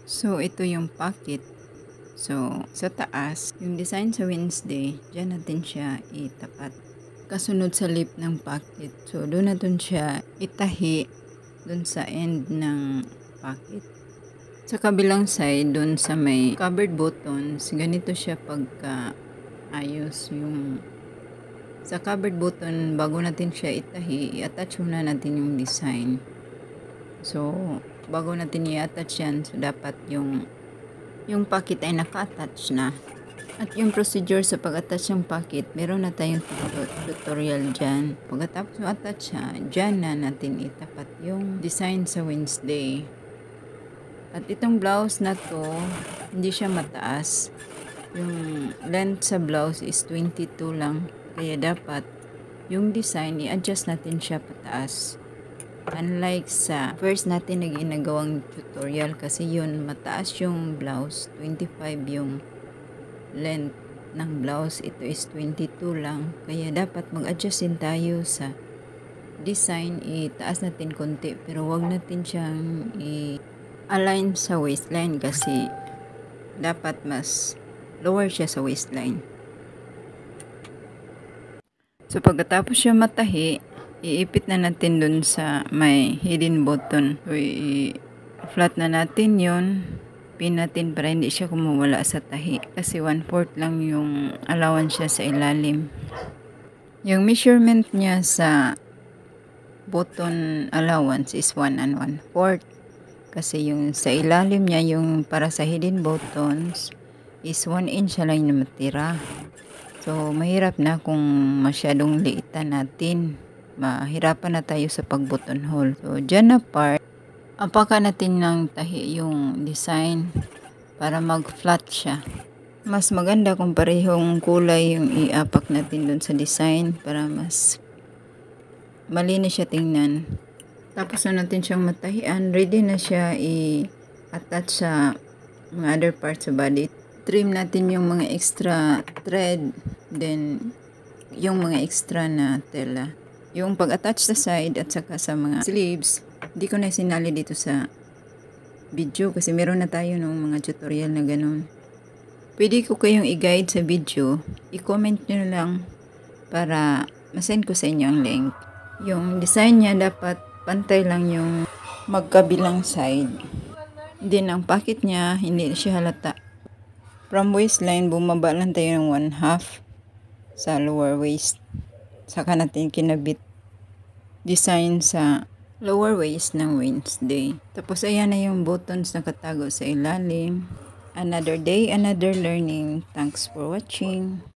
So, ito yung pocket. So, sa taas, yung design sa Wednesday, dyan natin siya itapat. Kasunod sa lip ng pocket. So, doon natin siya itahi doon sa end ng pocket. Sa kabilang side, doon sa may covered buttons, ganito siya pagka ayos yung sa covered button, bago natin siya itahi, i-attach muna natin yung design. So, bago natin i-attach yan, so dapat yung pocket ay naka-attach na. At yung procedure sa pag-attach ng pocket, meron na tayong tutorial dyan. Pagkatapos attach siya, dyan na natin itapat yung design sa Wednesday. At itong blouse na to, hindi siya mataas. Yung length sa blouse is 22 lang. Kaya dapat yung design, i-adjust natin siya pataas. Unlike sa first natin na ginagawang tutorial, kasi yun mataas yung blouse, 25 yung length ng blouse, ito is 22 lang. Kaya dapat mag-adjust din tayo sa design, itaas natin konti, pero wag natin siyang i-align sa waistline kasi dapat mas lower siya sa waistline. So pagkatapos siya matahi, iipit na natin dun sa may hidden button. So i-flat na natin yun. Pin natin para hindi siya kumuwala sa tahi. Kasi 1/4 lang yung allowance siya sa ilalim. Yung measurement niya sa button allowance is 1 and 1/4. Kasi yung sa ilalim niya, yung para sa hidden buttons, is 1 inch lang yung matira. So, mahirap na kung masyadong liitan natin. Mahirapan na tayo sa pag-button hole. So, dyan na part, apakan natin ng tahi yung design para mag-flat siya. Mas maganda kung parehong kulay yung iapak natin dun sa design para mas malinis siya tingnan. Tapos na natin siyang matahian, ready na siya i-attach sa mga other parts sa body. Trim natin yung mga extra thread, then yung mga extra na tela. Yung pag-attach sa side at saka sa mga sleeves, hindi ko na sinali dito sa video kasi meron na tayo ng mga tutorial na ganun. Pwede ko kayong i-guide sa video, i-comment nyo lang para masend ko sa inyo ang link. Yung design niya dapat pantay lang yung magkabilang side. Then ang pocket niya, hindi siya halata. From waistline, bumaba lang tayo ng 1/2 sa lower waist. Saka natin kinabit design sa lower waist ng Wednesday. Tapos ayan na yung buttons na katago sa ilalim. Another day, another learning. Thanks for watching.